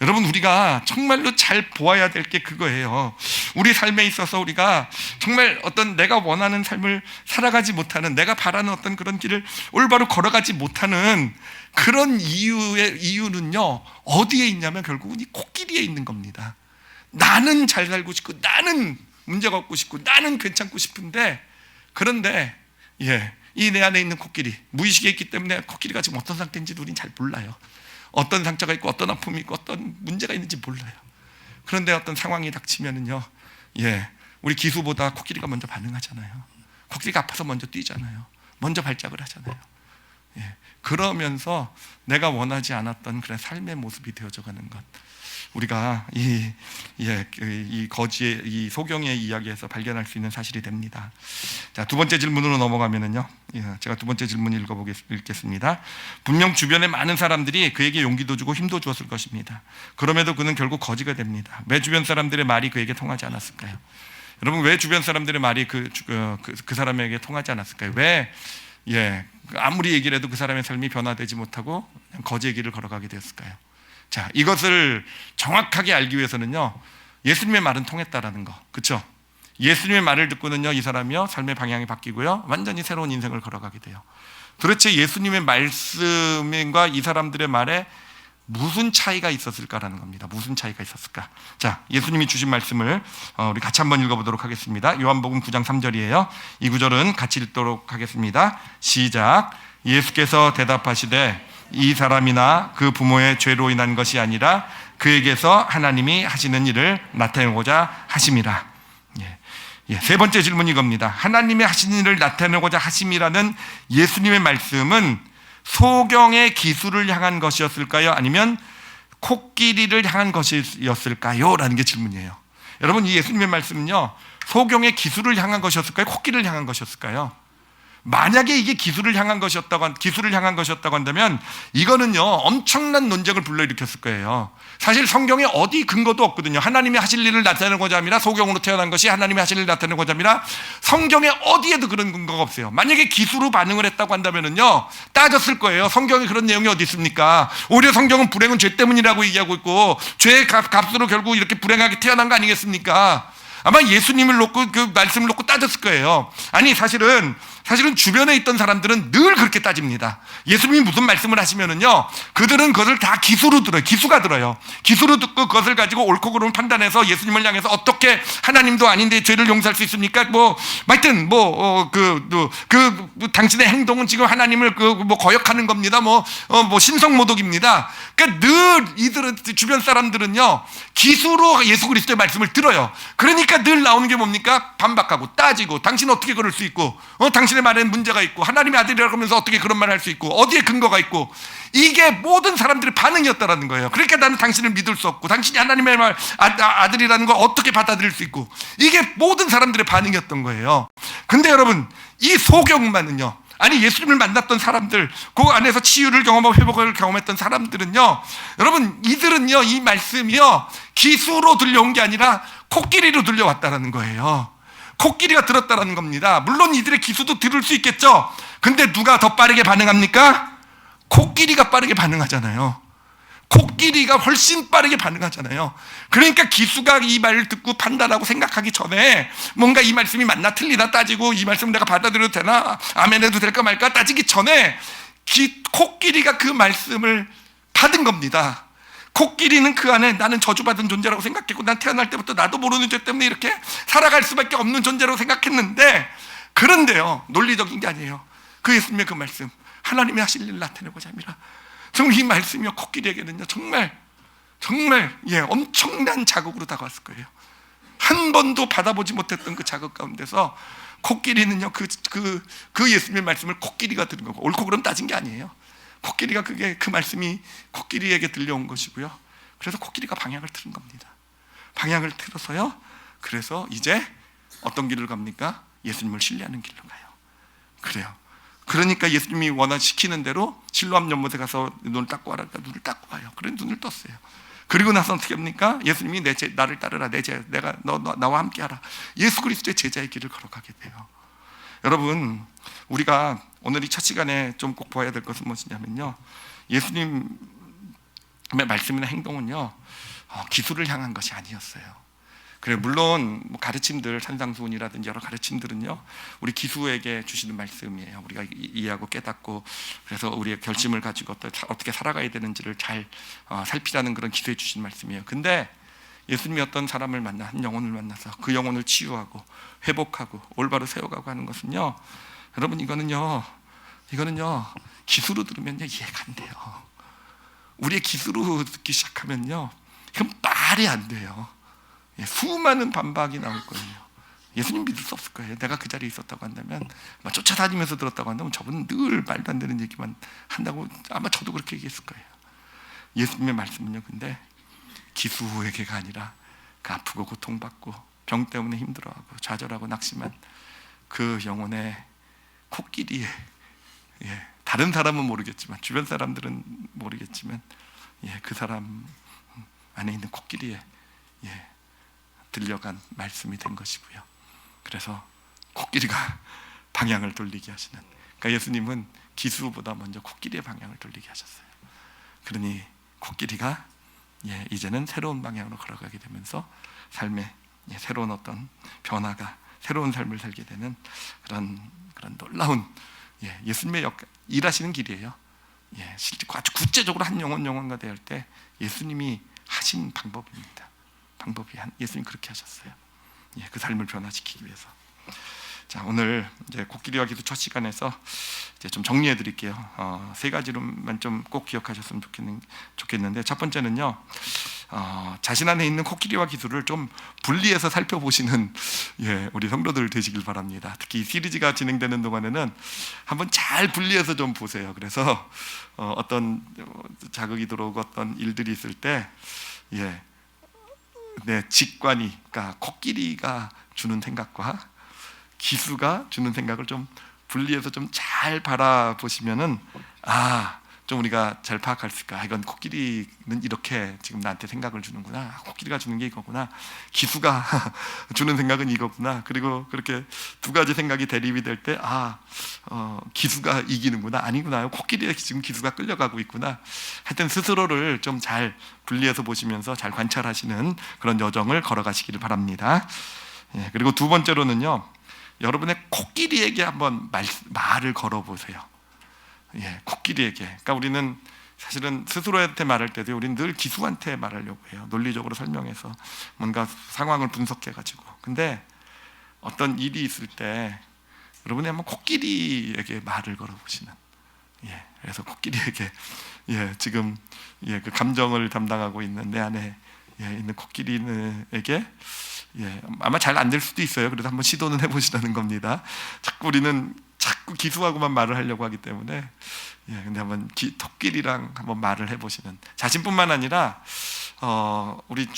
여러분, 우리가 정말로 잘 보아야 될 게 그거예요. 우리 삶에 있어서 우리가 정말 어떤 내가 원하는 삶을 살아가지 못하는, 내가 바라는 어떤 그런 길을 올바로 걸어가지 못하는 그런 이유는요, 어디에 있냐면 결국은 이 코끼리에 있는 겁니다. 나는 잘 살고 싶고, 나는 문제가 없고 싶고, 나는 괜찮고 싶은데, 그런데 이 내 안에 있는 코끼리, 무의식에 있기 때문에 코끼리가 지금 어떤 상태인지도 우린 잘 몰라요. 어떤 상처가 있고 어떤 아픔이 있고 어떤 문제가 있는지 몰라요. 그런데 어떤 상황이 닥치면은요, 우리 기수보다 코끼리가 먼저 반응하잖아요. 코끼리가 아파서 먼저 뛰잖아요. 먼저 발작을 하잖아요. 예. 그러면서 내가 원하지 않았던 그런 삶의 모습이 되어져가는 것, 우리가 이 거지의 이 소경의 이야기에서 발견할 수 있는 사실이 됩니다. 자, 두 번째 질문으로 넘어가면은요, 제가 두 번째 질문 읽겠습니다. 분명 주변에 많은 사람들이 그에게 용기도 주고 힘도 주었을 것입니다. 그럼에도 그는 결국 거지가 됩니다. 왜 주변 사람들의 말이 그에게 통하지 않았을까요? 여러분, 왜 주변 사람들의 말이 그 사람에게 통하지 않았을까요? 왜 아무리 얘기를 해도 그 사람의 삶이 변화되지 못하고 거지의 길을 걸어가게 되었을까요? 자, 이것을 정확하게 알기 위해서는요, 예수님의 말은 통했다라는 거, 그렇죠? 예수님의 말을 듣고는요, 이 사람이요 삶의 방향이 바뀌고요, 완전히 새로운 인생을 걸어가게 돼요. 도대체 예수님의 말씀과 이 사람들의 말에 무슨 차이가 있었을까라는 겁니다. 무슨 차이가 있었을까? 자, 예수님이 주신 말씀을 우리 같이 한번 읽어보도록 하겠습니다. 요한복음 9장 3절이에요. 이 구절은 같이 읽도록 하겠습니다. 시작. 예수께서 대답하시되 이 사람이나 그 부모의 죄로 인한 것이 아니라 그에게서 하나님이 하시는 일을 나타내고자 하심이라. 세 번째 질문이 이겁니다. 하나님이 하시는 일을 나타내고자 하심이라는 예수님의 말씀은 소경의 기수를 향한 것이었을까요? 아니면 코끼리를 향한 것이었을까요? 라는 게 질문이에요. 여러분, 이 예수님의 말씀은요, 소경의 기수를 향한 것이었을까요? 코끼리를 향한 것이었을까요? 만약에 이게 기수를 향한 것이었다고 한다면 이거는요 엄청난 논쟁을 불러일으켰을 거예요. 사실 성경에 어디 근거도 없거든요. 하나님이 하실 일을 나타내고자 함이라 소경으로 태어난 것이 하나님이 하실 일을 나타내고자 함이라, 성경에 어디에도 그런 근거가 없어요. 만약에 기수로 반응을 했다고 한다면은요 따졌을 거예요. 성경에 그런 내용이 어디 있습니까? 오히려 성경은 불행은 죄 때문이라고 얘기하고 있고 죄의 값으로 결국 이렇게 불행하게 태어난 거 아니겠습니까? 아마 예수님을 놓고 그 말씀을 놓고 따졌을 거예요. 아니, 사실은 주변에 있던 사람들은 늘 그렇게 따집니다. 예수님이 무슨 말씀을 하시면은요, 그들은 그것을 다 기수로 들어요. 기수가 들어요. 기수로 듣고 그것을 가지고 옳고 그름을 판단해서 예수님을 향해서 어떻게 하나님도 아닌데 죄를 용서할 수 있습니까? 하여튼 당신의 행동은 지금 하나님을 거역하는 겁니다. 신성모독입니다. 그러니까 늘 이들은, 주변 사람들은요 기수로 예수 그리스도의 말씀을 들어요. 그러니까 늘 나오는 게 뭡니까? 반박하고 따지고, 당신은 어떻게 그럴 수 있고, 당신의 말에는 문제가 있고, 하나님의 아들이라고 하면서 어떻게 그런 말을 할 수 있고, 어디에 근거가 있고, 이게 모든 사람들의 반응이었다라는 거예요. 그러니까 나는 당신을 믿을 수 없고, 당신이 하나님의 아들이라는 걸 어떻게 받아들일 수 있고, 이게 모든 사람들의 반응이었던 거예요. 근데 여러분, 이 소경만은요, 아니 예수님을 만났던 사람들, 그 안에서 치유를 경험하고 회복을 경험했던 사람들은요, 여러분 이들은요 이 말씀이요 기수로 들려온 게 아니라 코끼리로 들려왔다라는 거예요. 코끼리가 들었다라는 겁니다. 물론 이들의 기수도 들을 수 있겠죠. 근데 누가 더 빠르게 반응합니까? 코끼리가 빠르게 반응하잖아요. 코끼리가 훨씬 빠르게 반응하잖아요. 그러니까 기수가 이 말을 듣고 판단하고 생각하기 전에 뭔가 이 말씀이 맞나 틀리나 따지고, 이 말씀 내가 받아들여도 되나, 아멘해도 될까 말까 따지기 전에 코끼리가 그 말씀을 받은 겁니다. 코끼리는 그 안에 나는 저주받은 존재라고 생각했고, 난 태어날 때부터 나도 모르는 죄 때문에 이렇게 살아갈 수밖에 없는 존재라고 생각했는데, 그런데요 논리적인 게 아니에요. 그 예수님의 그 말씀, 하나님이 하실 일을 나타내고자 함이라. 정말 이 말씀이요 코끼리에게는요 정말 엄청난 자극으로 다가왔을 거예요. 한 번도 받아보지 못했던 그 자극 가운데서 코끼리는요 그 예수님의 말씀을 코끼리가 들은 거고, 옳고 그름 따진 게 아니에요. 코끼리가 그 말씀이 코끼리에게 들려온 것이고요. 그래서 코끼리가 방향을 틀은 겁니다. 방향을 틀어서요, 그래서 이제 어떤 길을 갑니까? 예수님을 신뢰하는 길로 가요. 그래요. 그러니까 예수님이 시키는 대로 실로암 연못에 가서 눈을 닦고 와라. 눈을 닦고 와요. 그래 눈을 떴어요. 그리고 나서 어떻게 합니까? 예수님이 나를 따르라. 내가 나와 함께 하라. 예수 그리스도의 제자의 길을 걸어가게 돼요. 여러분, 우리가 오늘 이 첫 시간에 좀 꼭 봐야 될 것은 무엇이냐면요, 예수님의 말씀이나 행동은요 기수를 향한 것이 아니었어요. 그래, 물론 가르침들, 산상수훈이라든지 여러 가르침들은요 우리 기수에게 주시는 말씀이에요. 우리가 이해하고 깨닫고, 그래서 우리의 결심을 가지고 어떻게 살아가야 되는지를 잘 살피라는 그런 기수해 주신 말씀이에요. 근데 예수님이 어떤 사람을 한 영혼을 만나서 그 영혼을 치유하고 회복하고 올바로 세워가고 하는 것은요, 여러분 이거는요 기수로 들으면요 이해가 안 돼요. 우리의 기수로 듣기 시작하면요 이건 말이 안 돼요. 수많은 반박이 나올 거예요. 예수님 믿을 수 없을 거예요. 내가 그 자리에 있었다고 한다면, 쫓아다니면서 들었다고 한다면 저분은 늘 말도 안 되는 얘기만 한다고 아마 저도 그렇게 얘기했을 거예요. 예수님의 말씀은요, 근데 기수에게가 아니라 그 아프고 고통받고 병 때문에 힘들어하고 좌절하고 낙심한 그 영혼의 코끼리에, 다른 사람은 모르겠지만, 주변 사람들은 모르겠지만, 그 사람 안에 있는 코끼리에 들려간 말씀이 된 것이고요. 그래서 코끼리가 방향을 돌리게 하시는, 그러니까 예수님은 기수보다 먼저 코끼리의 방향을 돌리게 하셨어요. 그러니 코끼리가 이제는 새로운 방향으로 걸어가게 되면서 삶에 새로운 어떤 변화가, 새로운 삶을 살게 되는 그런 놀라운 예수님의 일하시는 길이에요. 실제 아주 구체적으로 한 영혼과 대할 때 예수님이 하신 방법입니다. 예수님 그렇게 하셨어요. 그 삶을 변화시키기 위해서. 자, 오늘 이제 코끼리와 기수 첫 시간에서 이제 좀 정리해 드릴게요. 세 가지로만 좀 꼭 기억하셨으면 좋겠는데, 첫 번째는요, 자신 안에 있는 코끼리와 기수를 좀 분리해서 살펴보시는 우리 성도들 되시길 바랍니다. 특히 이 시리즈가 진행되는 동안에는 한번 잘 분리해서 좀 보세요. 그래서 어떤 자극이 들어오고 어떤 일들이 있을 때 내 직관이, 그러니까 코끼리가 주는 생각과 기수가 주는 생각을 좀 분리해서 좀 잘 바라보시면은 좀 우리가 잘 파악할 수 있을까. 이건 코끼리는 이렇게 지금 나한테 생각을 주는구나. 코끼리가 주는 게 이거구나. 기수가 주는 생각은 이거구나. 그리고 그렇게 두 가지 생각이 대립이 될 때 기수가 이기는구나. 아니구나. 코끼리에 지금 기수가 끌려가고 있구나. 하여튼 스스로를 좀 잘 분리해서 보시면서 잘 관찰하시는 그런 여정을 걸어가시기를 바랍니다. 그리고 두 번째로는요, 여러분의 코끼리에게 한번 말을 걸어보세요. 코끼리에게. 그러니까 우리는 사실은 스스로한테 말할 때도 우리는 늘 기수한테 말하려고 해요. 논리적으로 설명해서 뭔가 상황을 분석해가지고. 근데 어떤 일이 있을 때 여러분이 한번 코끼리에게 말을 걸어보시는. 그래서 코끼리에게 지금 그 감정을 담당하고 있는 내 안에 있는 코끼리에게 아마 잘 안 될 수도 있어요. 그래도 한번 시도는 해보시라는 겁니다. 우리는 자꾸 기수하고만 말을 하려고 하기 때문에 근데 한번 토끼리랑 한번 말을 해보시는, 자신뿐만 아니라 우리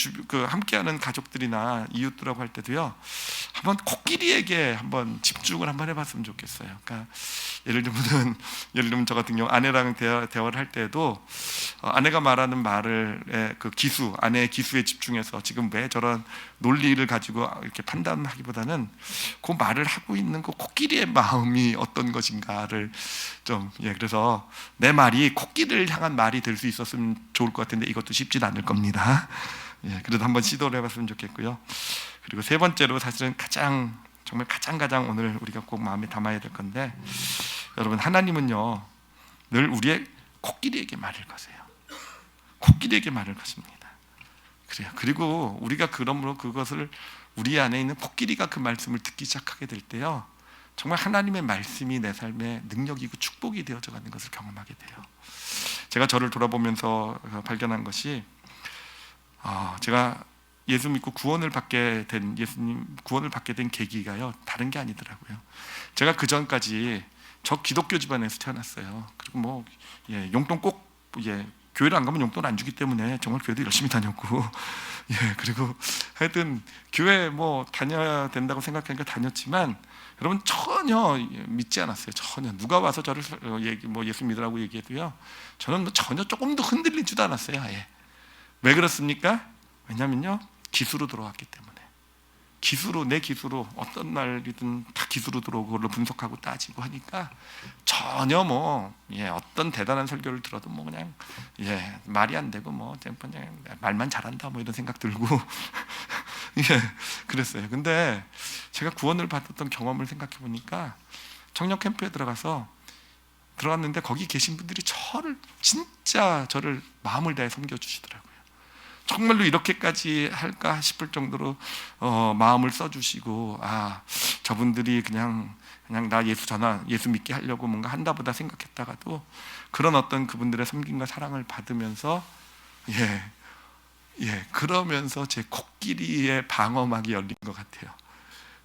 함께하는 가족들이나 이웃들하고 할 때도요, 한번 코끼리에게 한번 집중을 한번 해봤으면 좋겠어요. 그러니까 예를 들면 저 같은 경우 아내랑 대화를 할 때에도 아내가 말하는 말을 그 기수, 아내의 기수에 집중해서 지금 왜 저런 논리를 가지고 이렇게 판단하기보다는 그 말을 하고 있는 그 코끼리의 마음이 어떤 것인가를 좀 그래서 내 말이 코끼리를 향한 말이 될 수 있었으면 좋을 것 같은데 이것도 쉽진 않을 겁니다. 그래도 한번 시도를 해봤으면 좋겠고요. 그리고 세 번째로 사실은 정말 가장 오늘 우리가 꼭 마음에 담아야 될 건데, 여러분, 하나님은요 늘 우리의 코끼리에게 말을 거세요. 코끼리에게 말을 거십니다. 그래요. 그리고 우리가 그러므로 그것을 우리 안에 있는 코끼리가 그 말씀을 듣기 시작하게 될 때요, 정말 하나님의 말씀이 내 삶의 능력이고 축복이 되어져 가는 것을 경험하게 돼요. 제가 저를 돌아보면서 발견한 것이, 제가 예수 믿고 구원을 받게 된 계기가요, 다른 게 아니더라고요. 제가 그 전까지 저 기독교 집안에서 태어났어요. 그리고 용돈 꼭 교회를 안 가면 용돈 안 주기 때문에 정말 교회도 열심히 다녔고, 그리고 하여튼 교회 다녀야 된다고 생각하니까 다녔지만, 여러분, 전혀 믿지 않았어요. 전혀. 누가 와서 저를 예수 믿으라고 얘기해도요, 저는 전혀 조금도 흔들리지도 않았어요. 아예. 왜 그렇습니까? 왜냐면요, 기수로 들어왔기 때문에. 내 기수로 어떤 말이든 다 기수로 들어오고 그걸로 분석하고 따지고 하니까 전혀 어떤 대단한 설교를 들어도 그냥 말이 안 되고 그냥 말만 잘한다 이런 생각 들고 그랬어요. 근데 제가 구원을 받았던 경험을 생각해 보니까 청년 캠프에 들어갔는데 거기 계신 분들이 저를 마음을 다해 섬겨주시더라고요. 정말로 이렇게까지 할까 싶을 정도로 마음을 써주시고, 저분들이 그냥 나 예수 믿게 하려고 뭔가 한다보다 생각했다가도 그런 어떤 그분들의 섬김과 사랑을 받으면서 그러면서 제 코끼리의 방어막이 열린 것 같아요.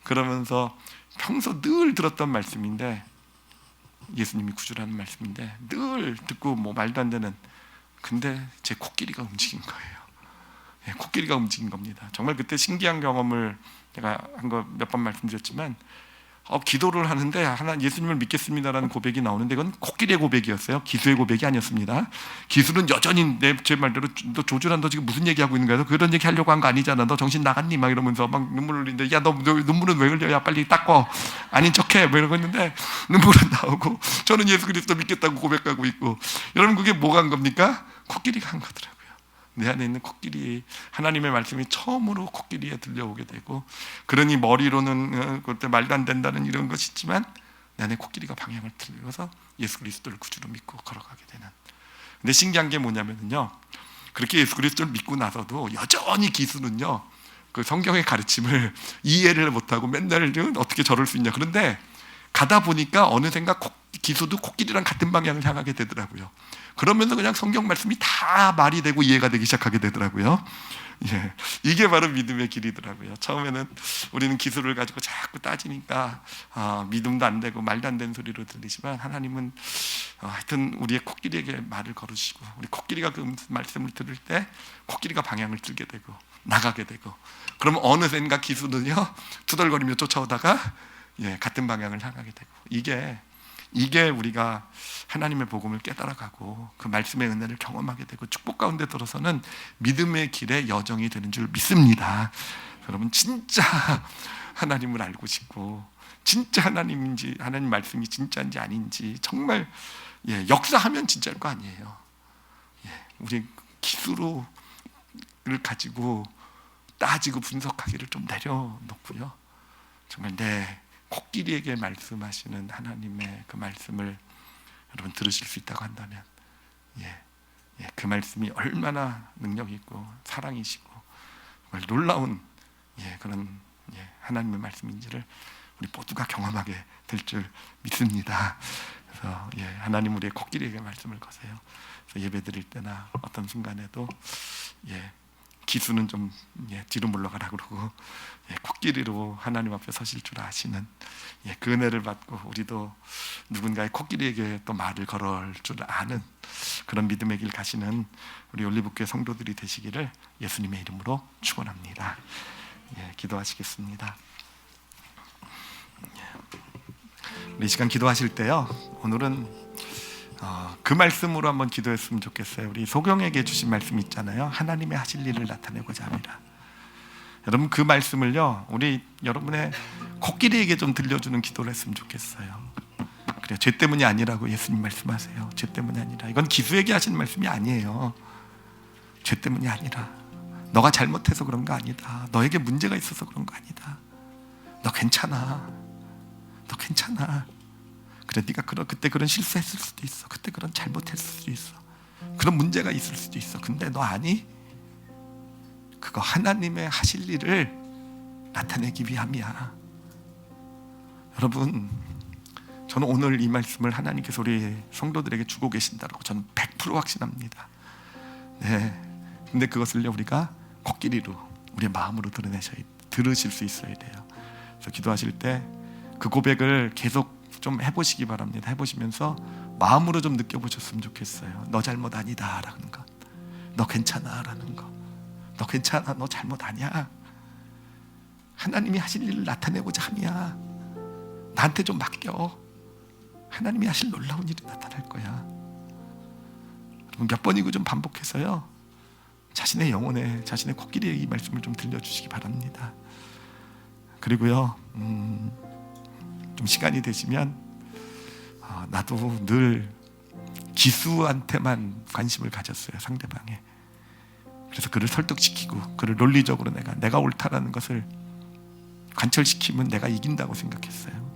그러면서 평소 늘 들었던 말씀인데, 예수님이 구주라는 말씀인데 늘 듣고 뭐 말도 안 되는, 근데 제 코끼리가 움직인 거예요. 예, 코끼리가 움직인 겁니다. 정말 그때 신기한 경험을 제가 한 거 몇 번 말씀드렸지만, 기도를 하는데 하나 예수님을 믿겠습니다라는 고백이 나오는데 이건 코끼리의 고백이었어요. 기수의 고백이 아니었습니다. 기수는 여전히 제 말대로 너 조준한, 너 지금 무슨 얘기하고 있는 거야? 너 그런 얘기 하려고 한 거 아니잖아. 너 정신 나갔니? 막 이러면서 막 눈물을 흘리는데, 야 너 눈물은 왜 흘려? 야 빨리 닦어. 아닌 척해. 뭐 이러고 있는데 눈물은 나오고 저는 예수 그리스도 믿겠다고 고백하고 있고. 여러분 그게 뭐가 한 겁니까? 코끼리가 한 거더라고요. 내 안에 있는 코끼리, 하나님의 말씀이 처음으로 코끼리에 들려오게 되고, 그러니 머리로는 그때 말도 안 된다는 이런 것이 있지만 내 안에 코끼리가 방향을 틀어서 예수 그리스도를 구주로 믿고 걸어가게 되는. 근데 신기한 게 뭐냐면요, 그렇게 예수 그리스도를 믿고 나서도 여전히 기수는요, 그 성경의 가르침을 이해를 못하고 맨날 어떻게 저럴 수 있냐. 그런데 가다 보니까 어느샌가 기수도 코끼리랑 같은 방향을 향하게 되더라고요. 그러면서 그냥 성경 말씀이 다 말이 되고 이해가 되기 시작하게 되더라고요. 예, 이게 바로 믿음의 길이더라고요. 처음에는 우리는 기술을 가지고 자꾸 따지니까 믿음도 안 되고 말도 안 되는 소리로 들리지만, 하나님은 하여튼 우리의 코끼리에게 말을 걸으시고, 우리 코끼리가 그 말씀을 들을 때 코끼리가 방향을 틀게 되고 나가게 되고, 그러면 어느샌가 기술은요 투덜거리며 쫓아오다가 같은 방향을 향하게 되고, 이게 우리가 하나님의 복음을 깨달아가고 그 말씀의 은혜를 경험하게 되고 축복 가운데 들어서는 믿음의 길의 여정이 되는 줄 믿습니다. 여러분 진짜 하나님을 알고 싶고, 진짜 하나님인지, 하나님 말씀이 진짜인지 아닌지 정말 역사하면 진짜일 거 아니에요. 우리 기술을 가지고 따지고 분석하기를 좀 내려놓고요, 정말 내 코끼리에게 말씀하시는 하나님의 그 말씀을 여러분 들으실 수 있다고 한다면, 그 말씀이 얼마나 능력 있고 사랑이시고 정말 놀라운 그런 하나님의 말씀인지를 우리 모두가 경험하게 될 줄 믿습니다. 그래서 하나님 우리의 코끼리에게 말씀을 거세요. 그래서 예배 드릴 때나 어떤 순간에도 기수는 좀 뒤로 물러가라 그러고 코끼리로 하나님 앞에 서실 줄 아시는 그 은혜를 받고, 우리도 누군가의 코끼리에게 또 말을 걸을 줄 아는 그런 믿음의 길 가시는 우리 올리브교회 성도들이 되시기를 예수님의 이름으로 축원합니다. 기도하시겠습니다. 우리 이 시간 기도하실 때요, 오늘은 그 말씀으로 한번 기도했으면 좋겠어요. 우리 소경에게 주신 말씀 있잖아요. 하나님의 하실 일을 나타내고자 합니다. 여러분 그 말씀을요, 우리 여러분의 코끼리에게 좀 들려주는 기도를 했으면 좋겠어요. 그래, 죄 때문이 아니라고 예수님 말씀하세요. 죄 때문이 아니라, 이건 기수에게 하신 말씀이 아니에요. 죄 때문이 아니라, 너가 잘못해서 그런 거 아니다. 너에게 문제가 있어서 그런 거 아니다. 너 괜찮아. 너 괜찮아. 그래, 네가 그때 그런 실수했을 수도 있어. 그때 그런 잘못했을 수도 있어. 그런 문제가 있을 수도 있어. 근데 너 아니? 그거 하나님의 하실 일을 나타내기 위함이야. 여러분, 저는 오늘 이 말씀을 하나님께서 우리 성도들에게 주고 계신다고 저는 100% 확신합니다. 근데 그것을요, 우리가 코끼리로 우리의 마음으로 들으실 수 있어야 돼요. 그래서 기도하실 때 그 고백을 계속 좀 해보시기 바랍니다. 해보시면서 마음으로 좀 느껴보셨으면 좋겠어요. 너 잘못 아니다 라는 것, 너 괜찮아 라는 것, 너 괜찮아, 너 잘못 아니야. 하나님이 하실 일을 나타내고자 함이야. 나한테 좀 맡겨. 하나님이 하실 놀라운 일이 나타날 거야. 몇 번이고 좀 반복해서요, 자신의 영혼에, 자신의 코끼리의 이 말씀을 좀 들려주시기 바랍니다. 그리고요, 좀 시간이 되시면 나도 늘 기수한테만 관심을 가졌어요, 상대방에. 그래서 그를 설득시키고 그를 논리적으로 내가 옳다라는 것을 관철시키면 내가 이긴다고 생각했어요.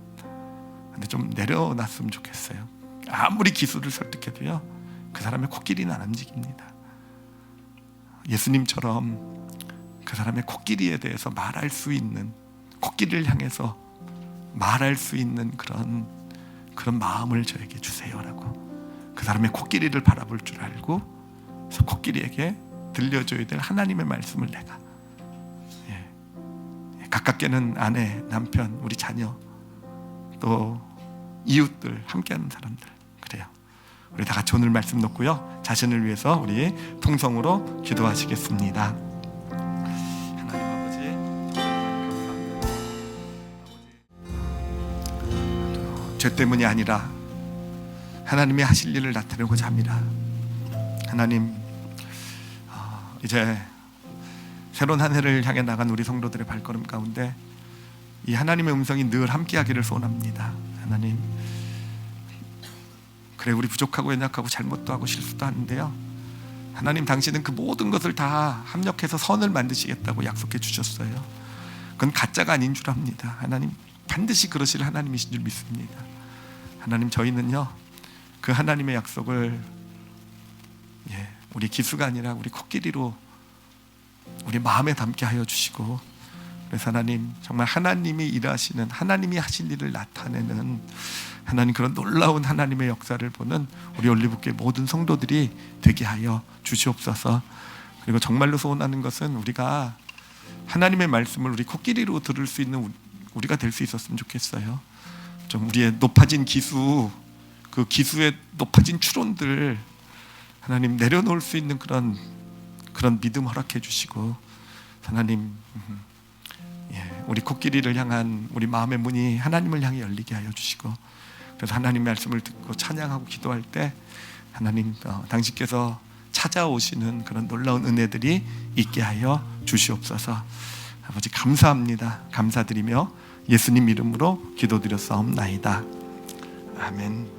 근데 좀 내려놨으면 좋겠어요. 아무리 기수를 설득해도요, 그 사람의 코끼리는 안 움직입니다. 예수님처럼 그 사람의 코끼리에 대해서 말할 수 있는, 코끼리를 향해서 말할 수 있는 그런 마음을 저에게 주세요라고, 그 사람의 코끼리를 바라볼 줄 알고, 그래서 코끼리에게 들려줘야 될 하나님의 말씀을 내가 가깝게는 아내, 남편, 우리 자녀, 또 이웃들, 함께하는 사람들. 그래요. 우리 다 같이 오늘 말씀 놓고요, 자신을 위해서 우리 통성으로 기도하시겠습니다. 하나님 아버지, 감사합니다. 죄 때문이 아니라 하나님이 하실 일을 나타내고자 합니다. 하나님, 이제 새로운 한 해를 향해 나간 우리 성도들의 발걸음 가운데 이 하나님의 음성이 늘 함께하기를 소원합니다. 하나님, 그래 우리 부족하고 연약하고 잘못도 하고 실수도 하는데요, 하나님 당신은 그 모든 것을 다 합력해서 선을 만드시겠다고 약속해 주셨어요. 그건 가짜가 아닌 줄 압니다. 하나님 반드시 그러실 하나님이신 줄 믿습니다. 하나님, 저희는요 그 하나님의 약속을 우리 기수가 아니라 우리 코끼리로 우리 마음에 담게 하여 주시고, 그래서 하나님 정말 하나님이 일하시는, 하나님이 하신 일을 나타내는 하나님, 그런 놀라운 하나님의 역사를 보는 우리 올리브교회 모든 성도들이 되게 하여 주시옵소서. 그리고 정말로 소원하는 것은 우리가 하나님의 말씀을 우리 코끼리로 들을 수 있는 우리가 될 수 있었으면 좋겠어요. 좀 우리의 높아진 기수, 그 기수의 높아진 추론들 하나님 내려놓을 수 있는 그런 믿음 허락해 주시고, 하나님 우리 코끼리를 향한 우리 마음의 문이 하나님을 향해 열리게 하여 주시고, 그래서 하나님 말씀을 듣고 찬양하고 기도할 때 하나님 당신께서 찾아오시는 그런 놀라운 은혜들이 있게 하여 주시옵소서. 아버지 감사합니다. 감사드리며 예수님 이름으로 기도드렸사옵나이다. 아멘.